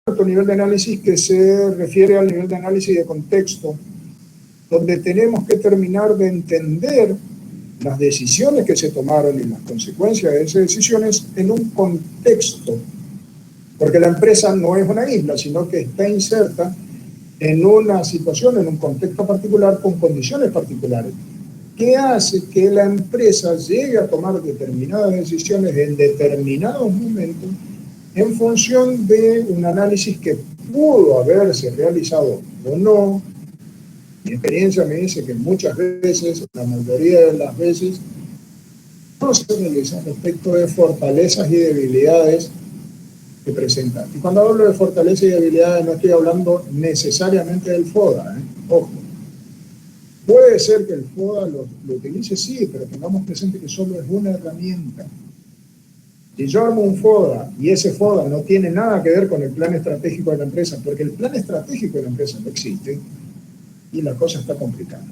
cuarto nivel de análisis que se refiere al nivel de análisis de contexto, donde tenemos que terminar de entender las decisiones que se tomaron y las consecuencias de esas decisiones en un contexto, porque la empresa no es una isla, sino que está inserta en una situación, en un contexto particular, con condiciones particulares, que hace que la empresa llegue a tomar determinadas decisiones en determinados momentos en función de un análisis que pudo haberse realizado o no. Mi experiencia me dice que muchas veces, la mayoría de las veces, no se realiza respecto de fortalezas y debilidades que presenta. Y cuando hablo de fortalezas y debilidades no estoy hablando necesariamente del FODA, ojo. Puede ser que el FODA lo utilice, sí, pero tengamos presente que solo es una herramienta. Si yo armo un FODA y ese FODA no tiene nada que ver con el plan estratégico de la empresa, porque el plan estratégico de la empresa no existe, y la cosa está complicada.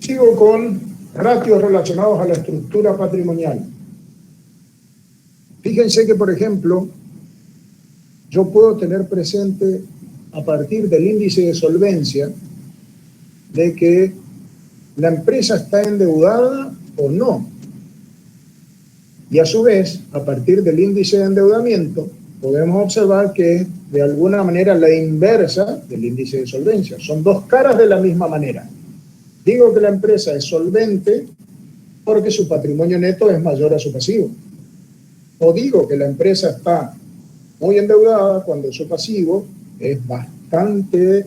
Sigo con ratios relacionados a la estructura patrimonial. Fíjense que, por ejemplo, yo puedo tener presente a partir del índice de solvencia de que la empresa está endeudada o no. Y a su vez, a partir del índice de endeudamiento, podemos observar que es de alguna manera la inversa del índice de solvencia. Son dos caras de la misma manera. Digo que la empresa es solvente porque su patrimonio neto es mayor a su pasivo. O digo que la empresa está muy endeudada cuando su pasivo es bastante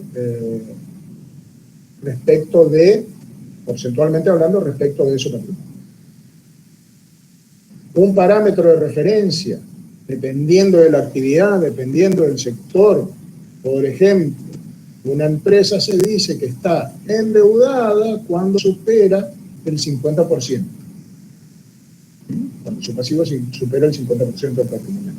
respecto de, porcentualmente hablando, respecto de su patrimonio. Un parámetro de referencia, dependiendo de la actividad, dependiendo del sector. Por ejemplo, una empresa se dice que está endeudada cuando supera el 50%. Cuando su pasivo supera el 50% del patrimonio.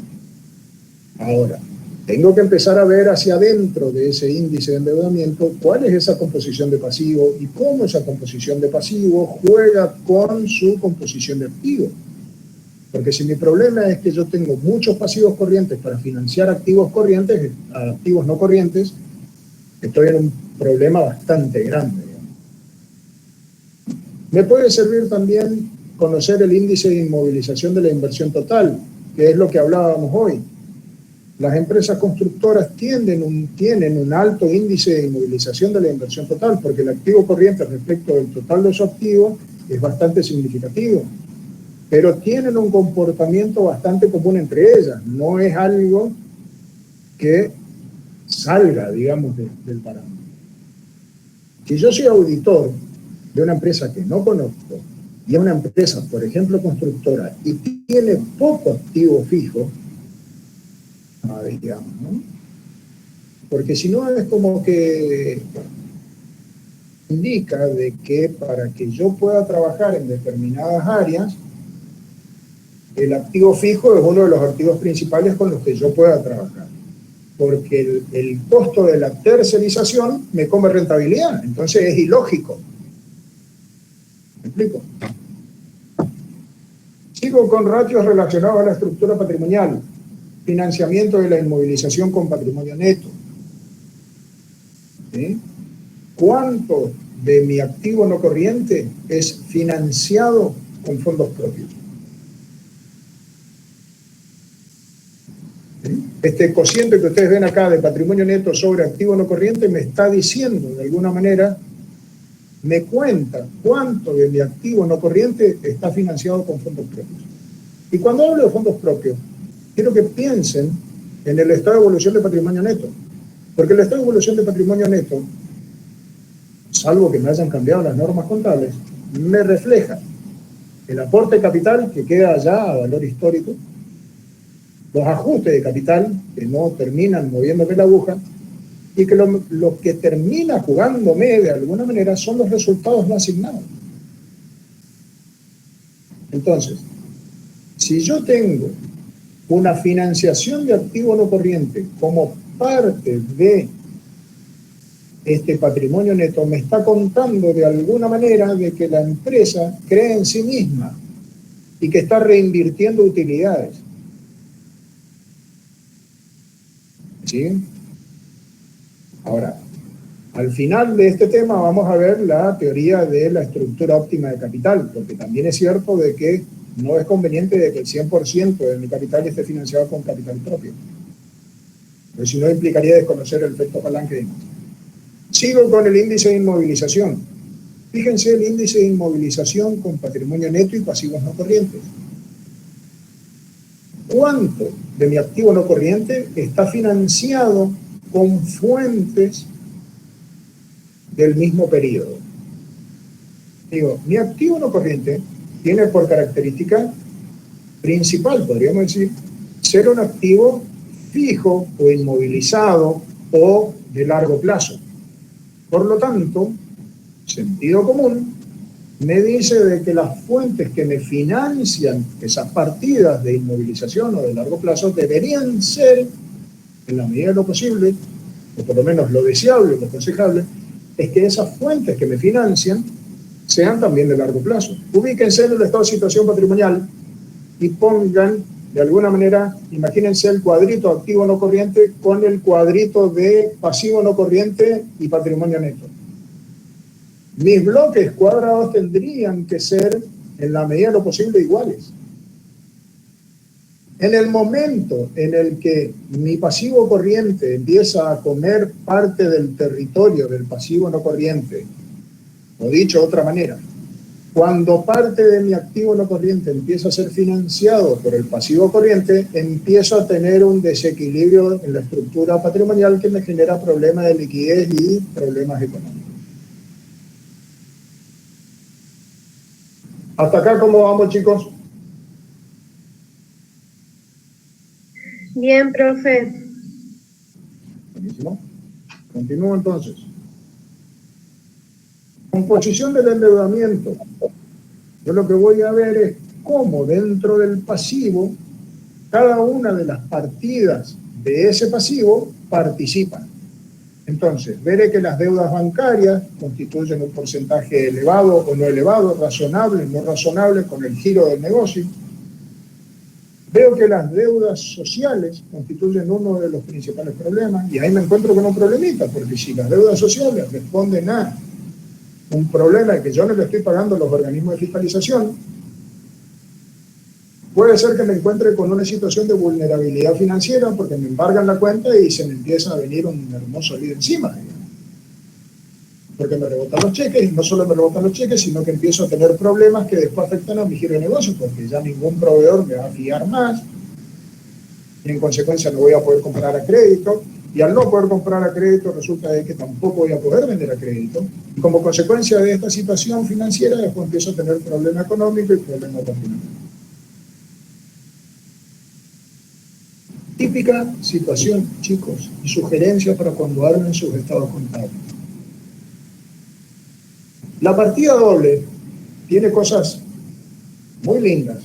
Ahora, tengo que empezar a ver hacia adentro de ese índice de endeudamiento cuál es esa composición de pasivo y cómo esa composición de pasivo juega con su composición de activo. Porque si mi problema es que yo tengo muchos pasivos corrientes para financiar activos corrientes, activos no corrientes, estoy en un problema bastante grande. Me puede servir también conocer el índice de inmovilización de la inversión total, que es lo que hablábamos hoy. Las empresas constructoras tienen un alto índice de inmovilización de la inversión total, porque el activo corriente respecto del total de su activo es bastante significativo. Pero tienen un comportamiento bastante común entre ellas. No es algo que salga, digamos, del parámetro. Si yo soy auditor de una empresa que no conozco, y es una empresa, por ejemplo, constructora, y tiene poco activo fijo, digamos, ¿no? Porque si no es como que indica de que para que yo pueda trabajar en determinadas áreas, el activo fijo es uno de los activos principales con los que yo pueda trabajar. Porque el costo de la tercerización me come rentabilidad. Entonces es ilógico. ¿Me explico? Sigo con ratios relacionados a la estructura patrimonial. Financiamiento de la inmovilización con patrimonio neto. ¿Sí? ¿Cuánto de mi activo no corriente es financiado con fondos propios? Este cociente que ustedes ven acá de patrimonio neto sobre activo no corriente me está diciendo, de alguna manera, me cuenta cuánto de mi activo no corriente está financiado con fondos propios. Y cuando hablo de fondos propios, quiero que piensen en el estado de evolución de patrimonio neto. Porque el estado de evolución de patrimonio neto, salvo que me hayan cambiado las normas contables, me refleja el aporte de capital que queda ya a valor histórico, los ajustes de capital que no terminan moviéndome la aguja, y que lo que termina jugándome de alguna manera son los resultados no asignados. Entonces, si yo tengo una financiación de activo no corriente como parte de este patrimonio neto, me está contando de alguna manera de que la empresa cree en sí misma y que está reinvirtiendo utilidades. ¿Sí? Ahora, al final de este tema vamos a ver la teoría de la estructura óptima de capital, porque también es cierto de que no es conveniente de que el 100% de mi capital esté financiado con capital propio. Pero si no, implicaría desconocer el efecto palanque de demás. Sigo con el índice de inmovilización. Fíjense el índice de inmovilización con patrimonio neto y pasivos no corrientes. ¿Cuánto de mi activo no corriente está financiado con fuentes del mismo periodo? Digo, mi activo no corriente tiene por característica principal, podríamos decir, ser un activo fijo o inmovilizado o de largo plazo. Por lo tanto, sentido común me dice de que las fuentes que me financian esas partidas de inmovilización o de largo plazo deberían ser, en la medida de lo posible, o por lo menos lo deseable, lo aconsejable, es que esas fuentes que me financian sean también de largo plazo. Ubíquense en el estado de situación patrimonial y pongan, de alguna manera, imagínense el cuadrito activo no corriente con el cuadrito de pasivo no corriente y patrimonio neto. Mis bloques cuadrados tendrían que ser, en la medida de lo posible, iguales. En el momento en el que mi pasivo corriente empieza a comer parte del territorio del pasivo no corriente, o dicho de otra manera, cuando parte de mi activo no corriente empieza a ser financiado por el pasivo corriente, empiezo a tener un desequilibrio en la estructura patrimonial que me genera problemas de liquidez y problemas económicos. ¿Hasta acá cómo vamos, chicos? Bien, profe. Buenísimo. Continúo entonces. Composición del endeudamiento. Yo lo que voy a ver es cómo dentro del pasivo cada una de las partidas de ese pasivo participan. Entonces, veré que las deudas bancarias constituyen un porcentaje elevado o no elevado, razonable, no razonable, con el giro del negocio. Veo que las deudas sociales constituyen uno de los principales problemas y ahí me encuentro con un problemita, porque si las deudas sociales responden a un problema que yo no le estoy pagando a los organismos de fiscalización, puede ser que me encuentre con una situación de vulnerabilidad financiera porque me embargan la cuenta y se me empieza a venir un hermoso lío encima, digamos. Porque me rebotan los cheques, y no solo me rebotan los cheques, sino que empiezo a tener problemas que después afectan a mi giro de negocio, porque ya ningún proveedor me va a fiar más, y en consecuencia no voy a poder comprar a crédito, y al no poder comprar a crédito resulta de que tampoco voy a poder vender a crédito, y como consecuencia de esta situación financiera después empiezo a tener problema económico y problema patrimonial. Típica situación, chicos, y sugerencia para cuando armen sus estados contables. La partida doble tiene cosas muy lindas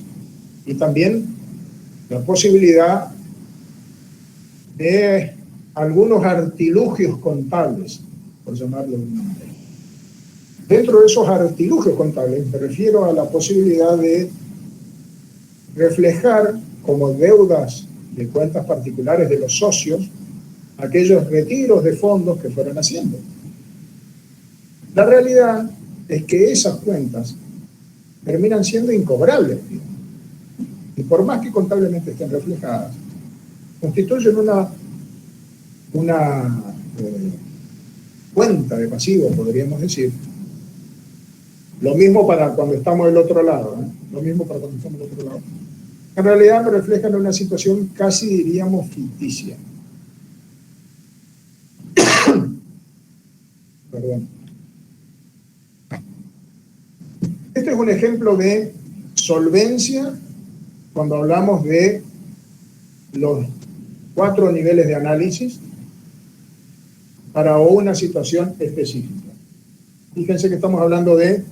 y también la posibilidad de algunos artilugios contables, por llamarlo de una manera. Dentro de esos artilugios contables me refiero a la posibilidad de reflejar como deudas de cuentas particulares de los socios aquellos retiros de fondos que fueron haciendo. La realidad es que esas cuentas terminan siendo incobrables, y por más que contablemente estén reflejadas, constituyen una cuenta de pasivo, podríamos decir. Lo mismo para cuando estamos del otro lado, ¿eh? Lo mismo para cuando estamos del otro lado. En realidad me reflejan una situación casi diríamos ficticia. Perdón. Este es un ejemplo de solvencia cuando hablamos de los 4 niveles de análisis para una situación específica. Fíjense que estamos hablando de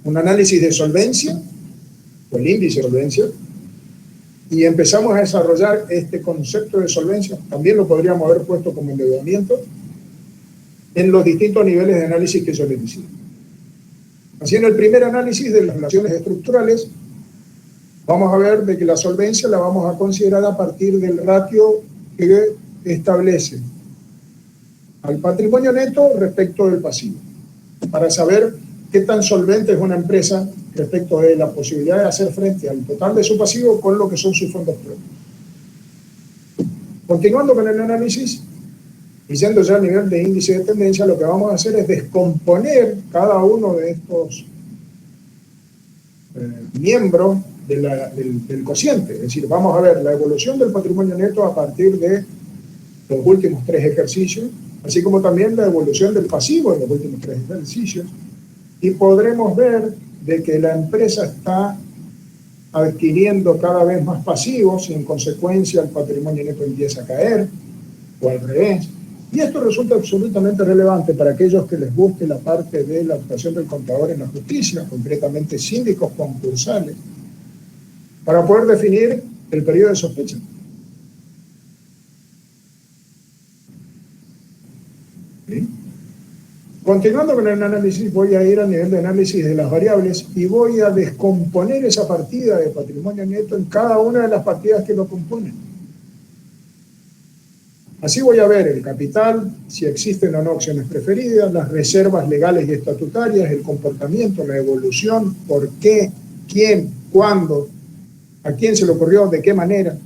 un análisis de solvencia, o el índice de solvencia, y empezamos a desarrollar este concepto de solvencia, también lo podríamos haber puesto como endeudamiento, en los distintos niveles de análisis que yo les decía. Haciendo el primer análisis de las relaciones estructurales, vamos a ver de que la solvencia la vamos a considerar a partir del ratio que establece al patrimonio neto respecto del pasivo, para saber qué tan solvente es una empresa respecto de la posibilidad de hacer frente al total de su pasivo con lo que son sus fondos propios. Continuando con el análisis, y yendo ya a nivel de índice de tendencia, lo que vamos a hacer es descomponer cada uno de estos miembros del cociente. Es decir, vamos a ver la evolución del patrimonio neto a partir de los últimos 3 ejercicios, así como también la evolución del pasivo en los últimos 3 ejercicios, y podremos ver de que la empresa está adquiriendo cada vez más pasivos y en consecuencia el patrimonio neto empieza a caer, o al revés. Y esto resulta absolutamente relevante para aquellos que les guste la parte de la actuación del contador en la justicia, concretamente síndicos concursales, para poder definir el periodo de sospecha. ¿Sí? Continuando con el análisis, voy a ir al nivel de análisis de las variables y voy a descomponer esa partida de patrimonio neto en cada una de las partidas que lo componen. Así voy a ver el capital, si existen o no opciones preferidas, las reservas legales y estatutarias, el comportamiento, la evolución, por qué, quién, cuándo, a quién se le ocurrió, de qué manera,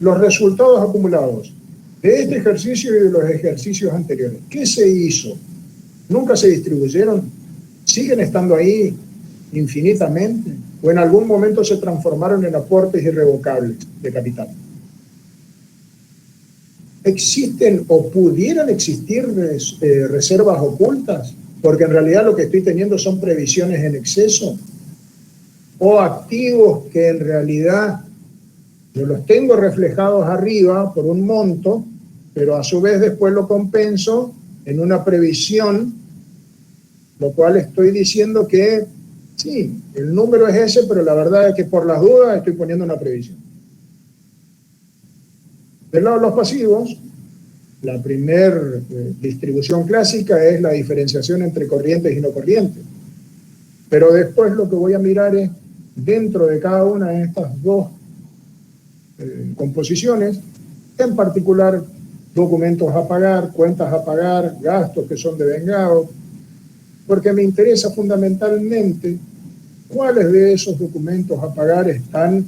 los resultados acumulados de este ejercicio y de los ejercicios anteriores. ¿Qué se hizo? ¿Nunca se distribuyeron? ¿Siguen estando ahí infinitamente? ¿O en algún momento se transformaron en aportes irrevocables de capital? ¿Existen o pudieran existir reservas ocultas? Porque en realidad lo que estoy teniendo son previsiones en exceso. O activos que en realidad yo los tengo reflejados arriba por un monto, pero a su vez después lo compenso en una previsión, lo cual estoy diciendo que sí, el número es ese, pero la verdad es que por las dudas estoy poniendo una previsión. Del lado de los pasivos, la primera distribución clásica es la diferenciación entre corrientes y no corrientes. Pero después lo que voy a mirar es, dentro de cada una de estas dos composiciones, en particular documentos a pagar, cuentas a pagar, gastos que son devengados, porque me interesa fundamentalmente cuáles de esos documentos a pagar están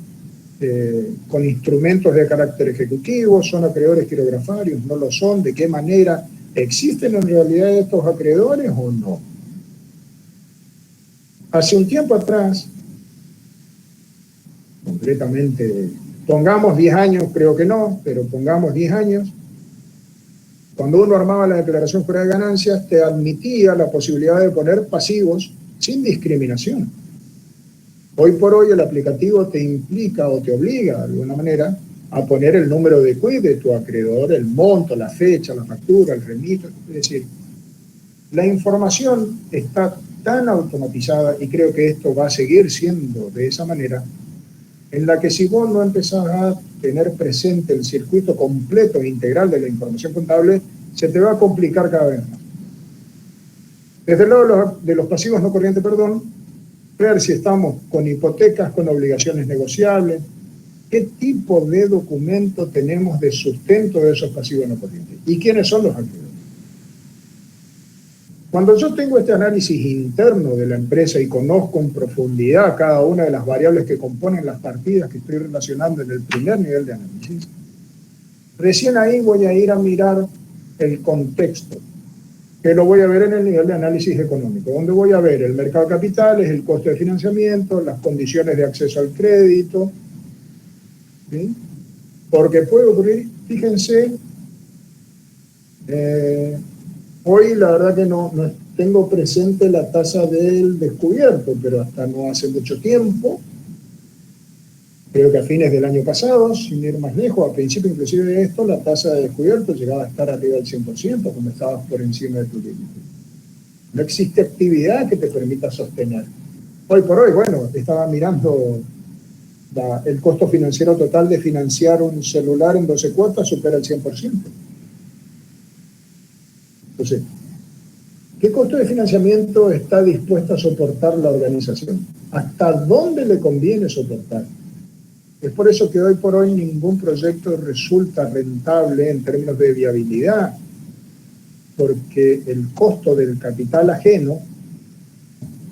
con instrumentos de carácter ejecutivo, son acreedores quirografarios, no lo son, de qué manera, ¿existen en realidad estos acreedores o no? Hace un tiempo atrás, concretamente, pongamos 10 años, creo que no, pero pongamos 10 años, cuando uno armaba la declaración fuera de ganancias, te admitía la posibilidad de poner pasivos sin discriminación. Hoy por hoy el aplicativo te implica o te obliga de alguna manera a poner el número de CUI de tu acreedor, el monto, la fecha, la factura, el remito. Es decir, la información está tan automatizada, y creo que esto va a seguir siendo de esa manera, en la que si vos no empezás a tener presente el circuito completo e integral de la información contable, se te va a complicar cada vez más. Desde el lado de los pasivos no corrientes, ver si estamos con hipotecas, con obligaciones negociables, qué tipo de documento tenemos de sustento de esos pasivos no corrientes y quiénes son los acreedores. Cuando yo tengo este análisis interno de la empresa y conozco en profundidad cada una de las variables que componen las partidas que estoy relacionando en el primer nivel de análisis, recién ahí voy a ir a mirar el contexto, que lo voy a ver en el nivel de análisis económico, donde voy a ver el mercado de capitales, el costo de financiamiento, las condiciones de acceso al crédito, ¿sí? Porque puede ocurrir, fíjense, hoy la verdad que no tengo presente la tasa del descubierto, pero hasta no hace mucho tiempo, creo que a fines del año pasado, sin ir más lejos, a principio inclusive de esto, la tasa de descubierto llegaba a estar arriba del 100%, cuando estabas por encima de tu límite. No existe actividad que te permita sostener. Hoy por hoy, bueno, estaba mirando el costo financiero total de financiar un celular en 12 cuotas supera el 100%. Entonces, ¿qué costo de financiamiento está dispuesta a soportar la organización? ¿Hasta dónde le conviene soportar? Es por eso que hoy por hoy ningún proyecto resulta rentable en términos de viabilidad, porque el costo del capital ajeno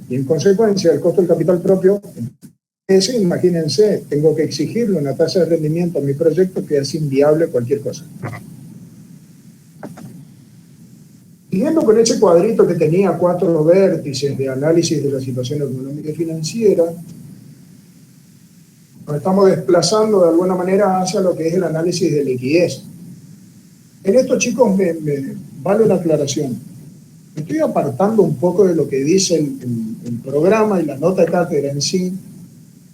y en consecuencia el costo del capital propio, ese, imagínense, tengo que exigirle una tasa de rendimiento a mi proyecto que es inviable cualquier cosa. Siguiendo con ese cuadrito que tenía 4 vértices de análisis de la situación económica y financiera, nos estamos desplazando de alguna manera hacia lo que es el análisis de liquidez. En esto, chicos, me vale una aclaración. Me estoy apartando un poco de lo que dice el programa y la nota de cátedra en sí,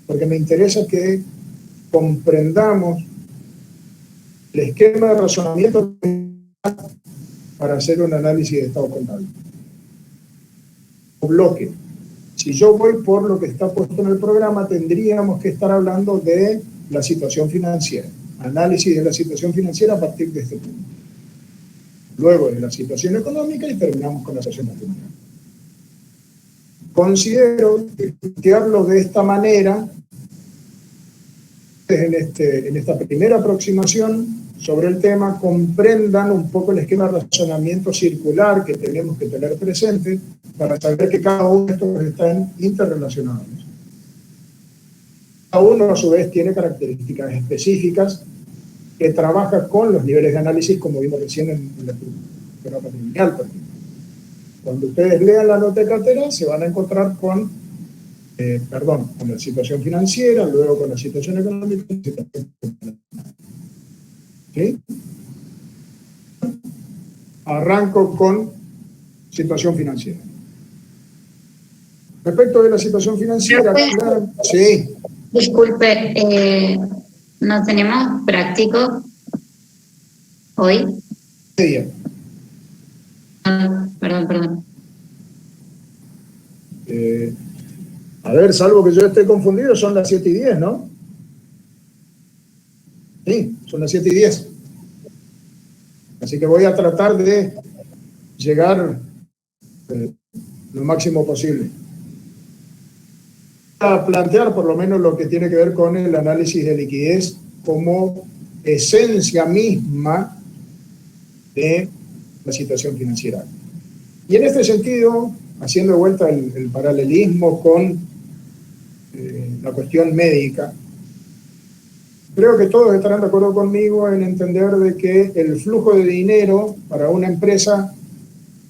porque me interesa que comprendamos el esquema de razonamiento para hacer un análisis de estado contable. Bloque. Si yo voy por lo que está puesto en el programa, tendríamos que estar hablando de la situación financiera. Análisis de la situación financiera a partir de este punto. Luego de la situación económica y terminamos con la situación patrimonial. Considero plantearlo de esta manera en esta primera aproximación sobre el tema, comprendan un poco el esquema de razonamiento circular que tenemos que tener presente para saber que cada uno de estos están interrelacionados. Cada uno a su vez tiene características específicas que trabaja con los niveles de análisis, como vimos recién en la estructura patrimonial, por ejemplo. Cuando ustedes lean la nota de cátedra se van a encontrar con la situación financiera, luego con la situación económica, ¿sí? Arranco con situación financiera. Respecto de la situación financiera, claro, sí. Disculpe, ¿no tenemos práctico hoy? ¿Qué día? Perdón. A ver, salvo que yo esté confundido, son las 7:10, ¿no? Sí, son las 7:10. Así que voy a tratar de llegar lo máximo posible. A plantear por lo menos lo que tiene que ver con el análisis de liquidez como esencia misma de la situación financiera. Y en este sentido, haciendo de vuelta el paralelismo con la cuestión médica, creo que todos estarán de acuerdo conmigo en entender de que el flujo de dinero para una empresa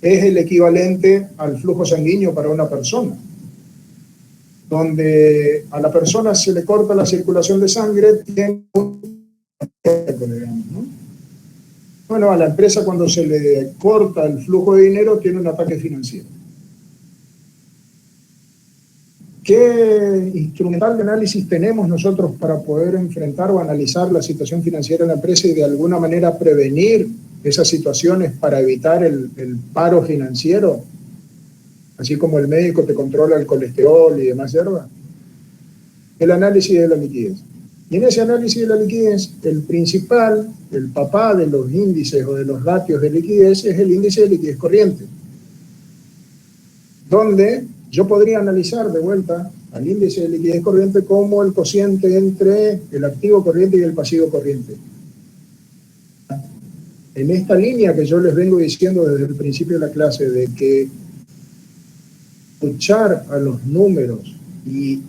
es el equivalente al flujo sanguíneo para una persona. Donde a la persona se le corta la circulación de sangre, tiene un... ¿no? Bueno, a la empresa cuando se le corta el flujo de dinero tiene un ataque financiero. ¿Qué instrumental de análisis tenemos nosotros para poder enfrentar o analizar la situación financiera de la empresa y de alguna manera prevenir esas situaciones para evitar el paro financiero? Así como el médico te controla el colesterol y demás hierba. El análisis de la liquidez. Y en ese análisis de la liquidez, el principal, el papá de los índices o de los ratios de liquidez es el índice de liquidez corriente. Donde yo podría analizar de vuelta al índice de liquidez corriente como el cociente entre el activo corriente y el pasivo corriente. En esta línea que yo les vengo diciendo desde el principio de la clase, de que escuchar a los números y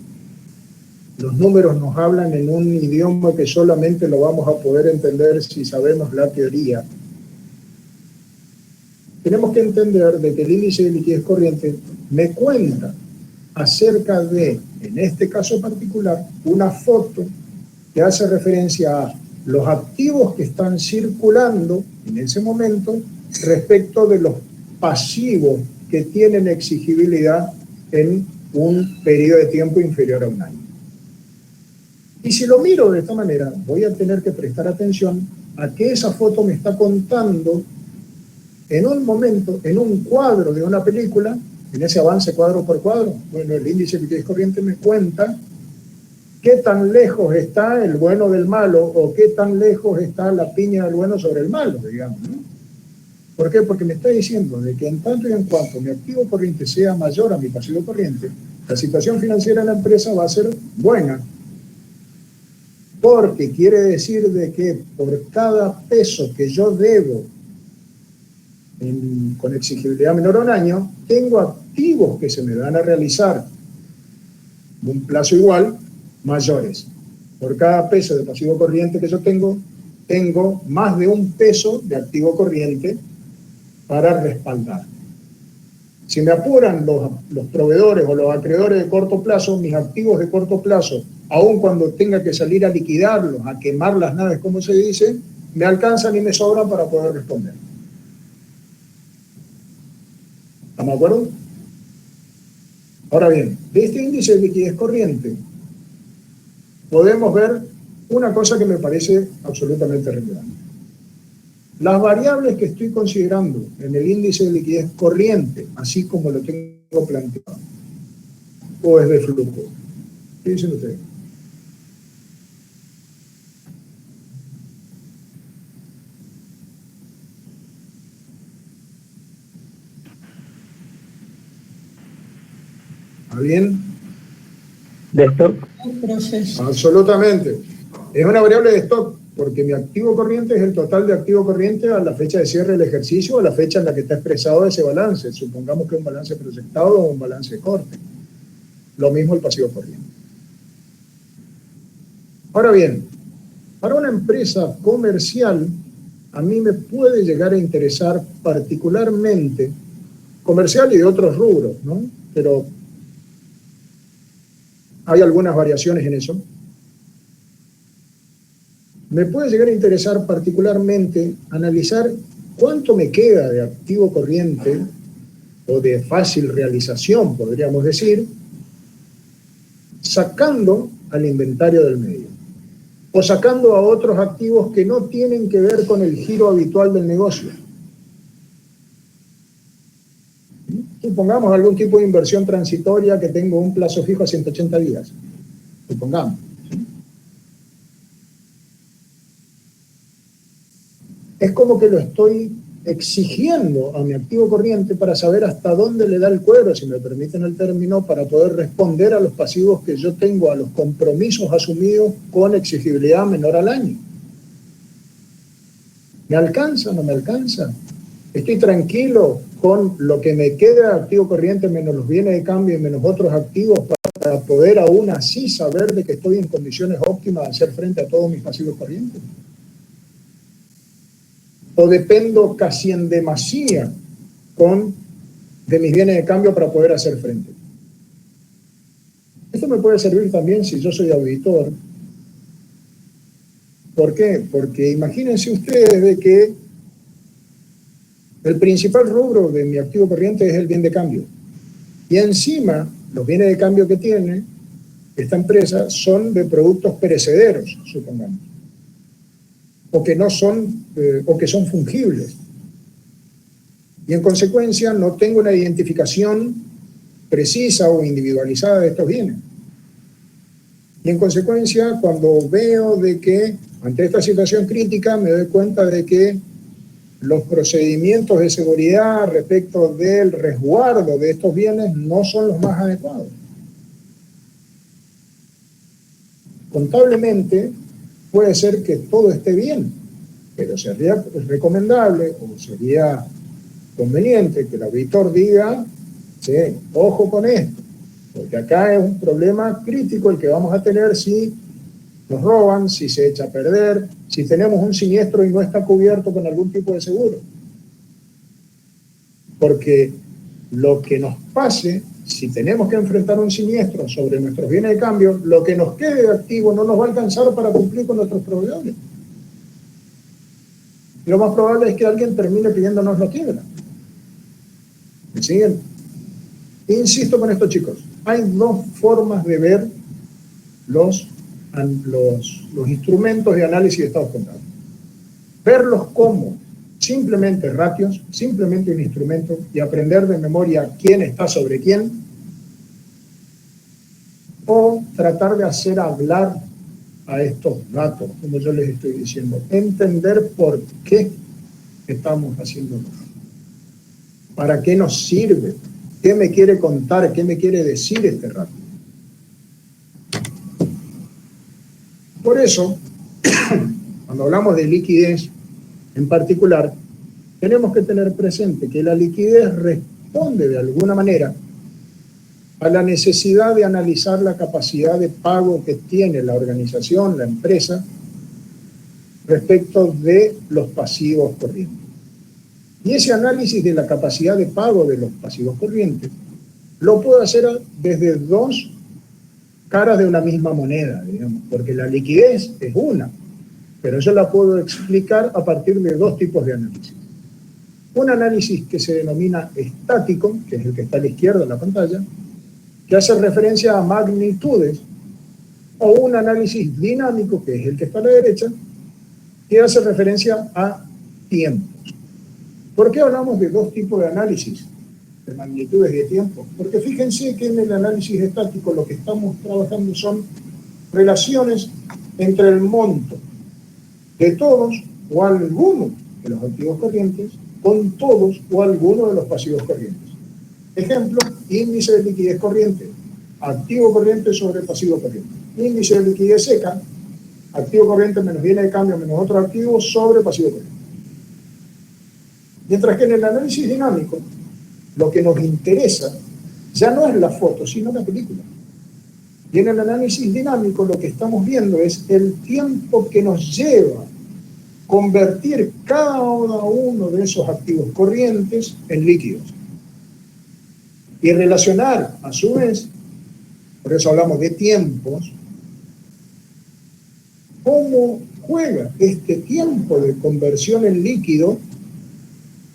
los números nos hablan en un idioma que solamente lo vamos a poder entender si sabemos la teoría. Tenemos que entender de que el índice de liquidez corriente me cuenta acerca de, en este caso particular, una foto que hace referencia a los activos que están circulando en ese momento respecto de los pasivos que tienen exigibilidad en un periodo de tiempo inferior a un año. Y si lo miro de esta manera, voy a tener que prestar atención a que esa foto me está contando en un momento, en un cuadro de una película, en ese avance cuadro por cuadro. Bueno, el índice de liquidez corriente me cuenta qué tan lejos está el bueno del malo o qué tan lejos está la piña del bueno sobre el malo, digamos, ¿no? ¿Por qué? Porque me está diciendo de que en tanto y en cuanto mi activo corriente sea mayor a mi pasivo corriente, la situación financiera de la empresa va a ser buena. porque quiere decir de que por cada peso que yo debo con exigibilidad menor a un año, tengo activos que se me van a realizar en un plazo igual, mayores. Por cada peso de pasivo corriente que yo tengo, tengo más de un peso de activo corriente para respaldar. Si me apuran los proveedores o los acreedores de corto plazo, mis activos de corto plazo, aun cuando tenga que salir a liquidarlos, a quemar las naves, como se dice, me alcanzan y me sobran para poder responder. ¿Estamos de acuerdo? Ahora bien, de este índice de liquidez corriente podemos ver una cosa que me parece absolutamente relevante. Las variables que estoy considerando en el índice de liquidez corriente, así como lo tengo planteado, o es de flujo. ¿Qué dicen ustedes? ¿Está bien? De stock. Absolutamente. Es una variable de stock, porque mi activo corriente es el total de activo corriente a la fecha de cierre del ejercicio o a la fecha en la que está expresado ese balance. Supongamos que es un balance proyectado o un balance de corte. Lo mismo el pasivo corriente. Ahora bien, para una empresa comercial, a mí me puede llegar a interesar particularmente comercial y de otros rubros, ¿no? Pero hay algunas variaciones en eso. Me puede llegar a interesar particularmente analizar cuánto me queda de activo corriente o de fácil realización, podríamos decir, sacando al inventario del medio o sacando a otros activos que no tienen que ver con el giro habitual del negocio. Supongamos algún tipo de inversión transitoria que tengo un plazo fijo a 180 días. Supongamos. Es como que lo estoy exigiendo a mi activo corriente para saber hasta dónde le da el cuero, si me permiten el término, para poder responder a los pasivos que yo tengo, a los compromisos asumidos con exigibilidad menor al año. ¿Me alcanza o no me alcanza? ¿Estoy tranquilo con lo que me queda de activo corriente menos los bienes de cambio y menos otros activos para poder aún así saber de que estoy en condiciones óptimas de hacer frente a todos mis pasivos corrientes? ¿O dependo casi en demasía de mis bienes de cambio para poder hacer frente? Esto me puede servir también si yo soy auditor. ¿Por qué? Porque imagínense ustedes de que el principal rubro de mi activo corriente es el bien de cambio. Y encima, los bienes de cambio que tiene esta empresa son de productos perecederos, supongamos. O que no son, o que son fungibles. Y en consecuencia no tengo una identificación precisa o individualizada de estos bienes. Y en consecuencia, cuando veo de que ante esta situación crítica me doy cuenta de que los procedimientos de seguridad respecto del resguardo de estos bienes no son los más adecuados. Contablemente puede ser que todo esté bien, pero sería recomendable o sería conveniente que el auditor diga, sí, ojo con esto, porque acá es un problema crítico el que vamos a tener si nos roban, si se echa a perder, si tenemos un siniestro y no está cubierto con algún tipo de seguro. Porque lo que nos pase, si tenemos que enfrentar un siniestro sobre nuestros bienes de cambio, lo que nos quede de activo no nos va a alcanzar para cumplir con nuestros proveedores. Y lo más probable es que alguien termine pidiéndonos la quiebra. ¿Me siguen? Insisto con esto, chicos. Hay dos formas de ver los instrumentos de análisis de estados contables. Verlos como simplemente ratios, simplemente un instrumento y aprender de memoria quién está sobre quién, o tratar de hacer hablar a estos datos, como yo les estoy diciendo, entender por qué estamos haciéndolo, para qué nos sirve, qué me quiere contar, qué me quiere decir este ratio. Por eso, cuando hablamos de liquidez en particular, tenemos que tener presente que la liquidez responde de alguna manera a la necesidad de analizar la capacidad de pago que tiene la organización, la empresa, respecto de los pasivos corrientes. Y ese análisis de la capacidad de pago de los pasivos corrientes lo puedo hacer desde dos caras de una misma moneda, digamos, porque la liquidez es una, pero yo la puedo explicar a partir de dos tipos de análisis. Un análisis que se denomina estático, que es el que está a la izquierda de la pantalla, que hace referencia a magnitudes, o un análisis dinámico, que es el que está a la derecha, que hace referencia a tiempos. ¿Por qué hablamos de dos tipos de análisis, de magnitudes y de tiempo? Porque fíjense que en el análisis estático lo que estamos trabajando son relaciones entre el monto de todos o alguno de los activos corrientes con todos o alguno de los pasivos corrientes. Ejemplo, índice de liquidez corriente, activo corriente sobre pasivo corriente. Índice de liquidez seca, activo corriente menos bienes de cambio menos otro activo sobre pasivo corriente. Mientras que en el análisis dinámico, lo que nos interesa ya no es la foto, sino la película. Y en el análisis dinámico lo que estamos viendo es el tiempo que nos lleva convertir cada uno de esos activos corrientes en líquidos. Y relacionar, a su vez, por eso hablamos de tiempos, cómo juega este tiempo de conversión en líquido,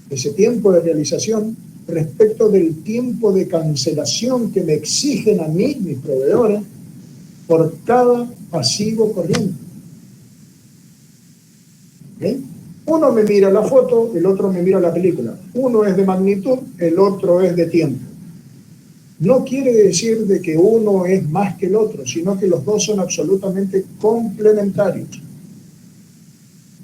ese tiempo de realización, respecto del tiempo de cancelación que me exigen a mí, mis proveedores, por cada pasivo corriente. ¿Okay? Uno me mira la foto, el otro me mira la película. Uno es de magnitud, el otro es de tiempo. No quiere decir de que uno es más que el otro, sino que los dos son absolutamente complementarios.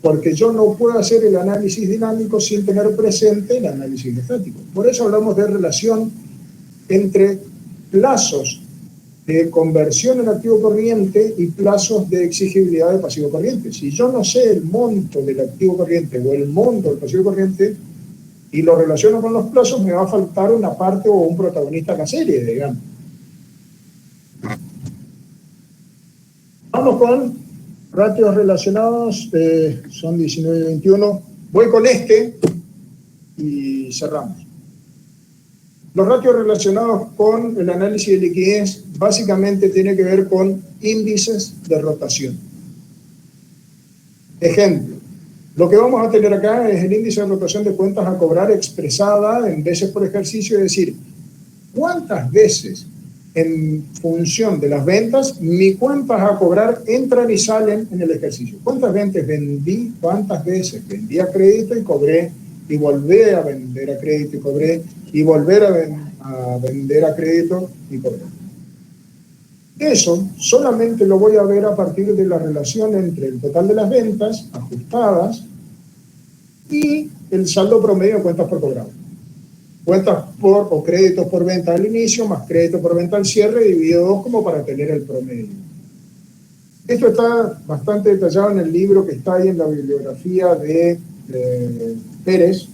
Porque yo no puedo hacer el análisis dinámico sin tener presente el análisis estático. Por eso hablamos de relación entre plazos de conversión en activo corriente y plazos de exigibilidad de pasivo corriente. Si yo no sé el monto del activo corriente o el monto del pasivo corriente y lo relaciono con los plazos, me va a faltar una parte o un protagonista en la serie, digamos. Vamos con ratios relacionados, son 19 y 21. Voy con este y cerramos. Los ratios relacionados con el análisis de liquidez básicamente tienen que ver con índices de rotación. Ejemplo, lo que vamos a tener acá es el índice de rotación de cuentas a cobrar expresada en veces por ejercicio, es decir, cuántas veces en función de las ventas, mis cuentas a cobrar entran y salen en el ejercicio. ¿Cuántas ventas vendí? ¿Cuántas veces vendí a crédito y cobré? Y volví a vender a crédito y cobré. Y volver a vender a crédito y cobré. Eso solamente lo voy a ver a partir de la relación entre el total de las ventas ajustadas y el saldo promedio de cuentas por cobrar. Cuentas por o créditos por venta al inicio más créditos por venta al cierre dividido 2 como para tener el promedio. Esto está bastante detallado en el libro que está ahí en la bibliografía de Pérez,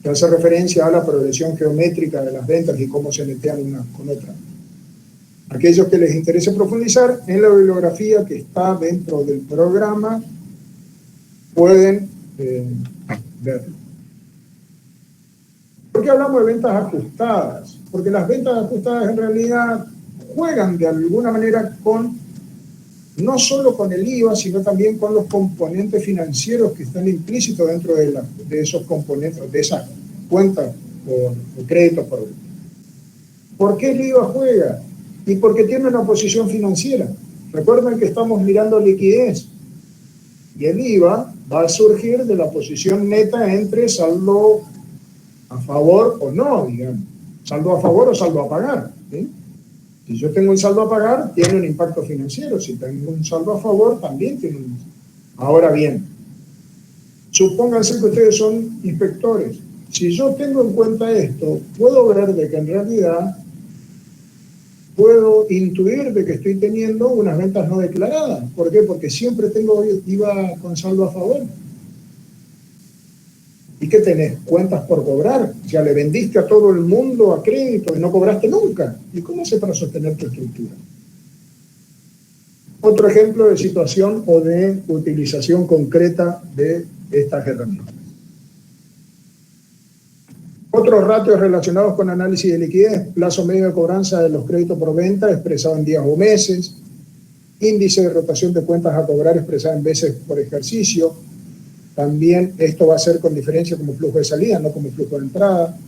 que hace referencia a la progresión geométrica de las ventas y cómo se netean unas con otras. Aquellos que les interese profundizar, en la bibliografía que está dentro del programa pueden verlo. ¿Por qué hablamos de ventas ajustadas? Porque las ventas ajustadas en realidad juegan de alguna manera con, no solo con el IVA, sino también con los componentes financieros que están implícitos dentro de esos componentes, de esas cuentas o créditos por venta. ¿Por qué el IVA juega? Y porque tiene una posición financiera. Recuerden que estamos mirando liquidez. Y el IVA va a surgir de la posición neta entre saldo a favor o no, digamos. Saldo a favor o saldo a pagar. ¿Sí? Si yo tengo un saldo a pagar, tiene un impacto financiero. Si tengo un saldo a favor, también tiene un. Ahora bien, supónganse que ustedes son inspectores. Si yo tengo en cuenta esto, puedo ver de que en realidad puedo intuir de que estoy teniendo unas ventas no declaradas. ¿Por qué? Porque siempre tengo IVA con saldo a favor. ¿Y qué tenés? Cuentas por cobrar. Ya le vendiste a todo el mundo a crédito y no cobraste nunca. ¿Y cómo hace para sostener tu estructura? Otro ejemplo de situación o de utilización concreta de estas herramientas. Otros ratios relacionados con análisis de liquidez: plazo medio de cobranza de los créditos por venta expresado en días o meses, índice de rotación de cuentas a cobrar expresado en veces por ejercicio. También esto va a ser con diferencia como flujo de salida, no como flujo de entrada,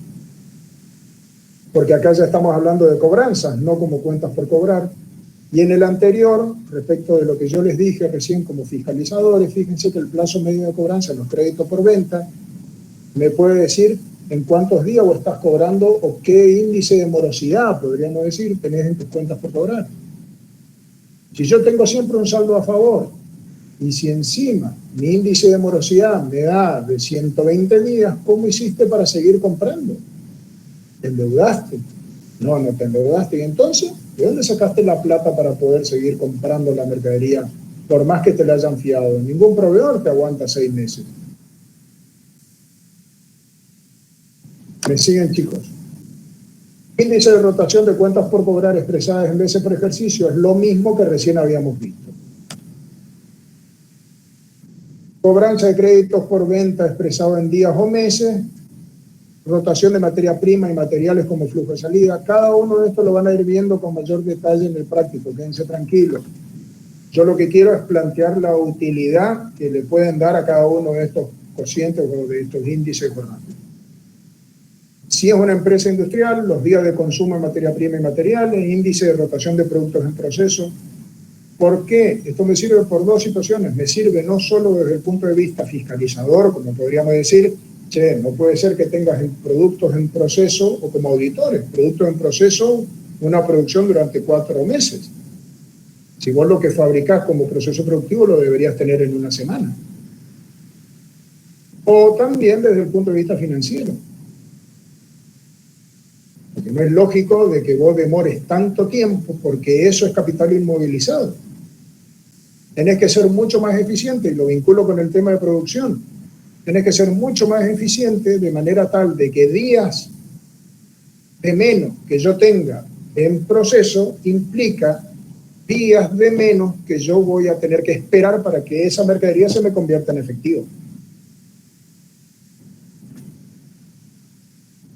porque acá ya estamos hablando de cobranzas, no como cuentas por cobrar. Y en el anterior, respecto de lo que yo les dije recién como fiscalizadores, fíjense que el plazo medio de cobranza de los créditos por venta me puede decir en cuántos días vos estás cobrando o qué índice de morosidad, podríamos decir, tenés en tus cuentas por cobrar. Si yo tengo siempre un saldo a favor y si encima mi índice de morosidad me da de 120 días, ¿cómo hiciste para seguir comprando? ¿Te endeudaste? No, no te endeudaste. ¿Y entonces de dónde sacaste la plata para poder seguir comprando la mercadería por más que te la hayan fiado? Ningún proveedor te aguanta 6 meses. ¿Me siguen, chicos? Índice de rotación de cuentas por cobrar expresadas en veces por ejercicio es lo mismo que recién habíamos visto. Cobranza de créditos por venta expresado en días o meses, rotación de materia prima y materiales como flujo de salida. Cada uno de estos lo van a ir viendo con mayor detalle en el práctico, quédense tranquilos. Yo lo que quiero es plantear la utilidad que le pueden dar a cada uno de estos cocientes o de estos índices jornales. Si es una empresa industrial, los días de consumo de materia prima y materiales, índice de rotación de productos en proceso. ¿Por qué? Esto me sirve por dos situaciones. Me sirve no solo desde el punto de vista fiscalizador, como podríamos decir, che, no puede ser que tengas productos en proceso, o como auditores, productos en proceso, una producción durante 4 meses. Si vos lo que fabricás como proceso productivo lo deberías tener en una semana. O también desde el punto de vista financiero. Porque no es lógico de que vos demores tanto tiempo, porque eso es capital inmovilizado. Tenés que ser mucho más eficiente, y lo vinculo con el tema de producción. Tenés que ser mucho más eficiente de manera tal de que días de menos que yo tenga en proceso implica días de menos que yo voy a tener que esperar para que esa mercadería se me convierta en efectivo.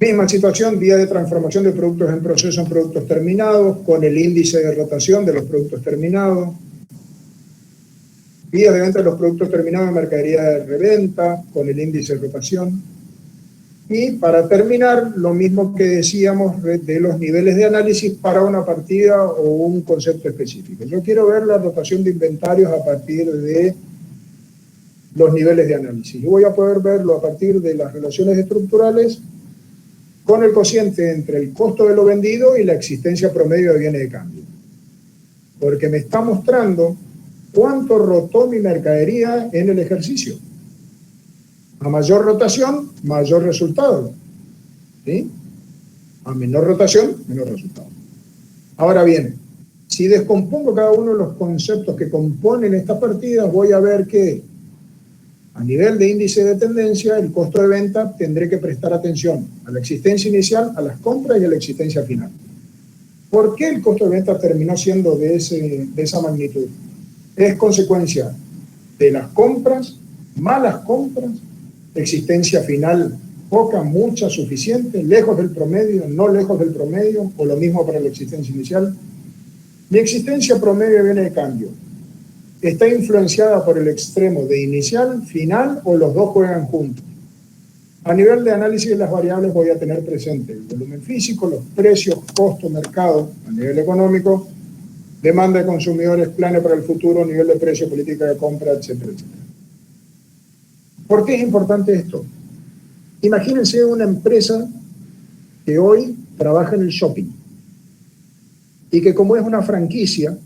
Misma situación, día de transformación de productos en proceso en productos terminados, con el índice de rotación de los productos terminados. Días de venta de los productos terminados en mercadería de reventa, con el índice de rotación. Y para terminar, lo mismo que decíamos de los niveles de análisis para una partida o un concepto específico. Yo quiero ver la rotación de inventarios a partir de los niveles de análisis. Yo voy a poder verlo a partir de las relaciones estructurales con el cociente entre el costo de lo vendido y la existencia promedio de bienes de cambio. Porque me está mostrando cuánto rotó mi mercadería en el ejercicio. A mayor rotación, mayor resultado. ¿Sí? A menor rotación, menor resultado. Ahora bien, si descompongo cada uno de los conceptos que componen estas partidas, voy a ver que a nivel de índice de tendencia, el costo de venta tendré que prestar atención a la existencia inicial, a las compras y a la existencia final. ¿Por qué el costo de venta terminó siendo de esa magnitud? Es consecuencia de las compras, malas compras, existencia final poca, mucha, suficiente, lejos del promedio, no lejos del promedio, o lo mismo para la existencia inicial. Mi existencia promedio viene de cambio. ¿Está influenciada por el extremo de inicial, final o los dos juegan juntos? A nivel de análisis de las variables voy a tener presente el volumen físico, los precios, costo, mercado a nivel económico, demanda de consumidores, planes para el futuro, nivel de precio, política de compra, etcétera, etcétera. ¿Por qué es importante esto? Imagínense una empresa que hoy trabaja en el shopping y que como es una franquicia,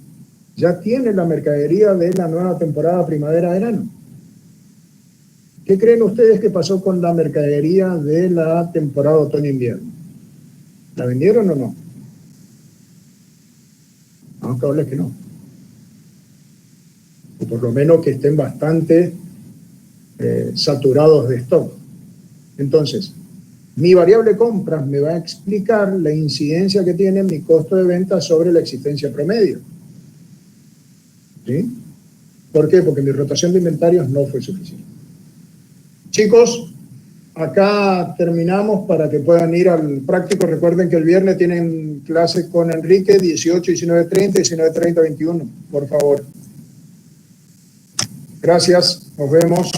ya tiene la mercadería de la nueva temporada primavera-verano. ¿Qué creen ustedes que pasó con la mercadería de la temporada otoño-invierno? ¿La vendieron o no? No, probable que no. O por lo menos que estén bastante saturados de stock. Entonces, mi variable compras me va a explicar la incidencia que tiene mi costo de venta sobre la existencia promedio. ¿Sí? ¿Por qué? Porque mi rotación de inventarios no fue suficiente. Chicos, acá terminamos para que puedan ir al práctico. Recuerden que el viernes tienen clase con Enrique, 18, 19:30, 19:30, 21. Por favor. Gracias, nos vemos.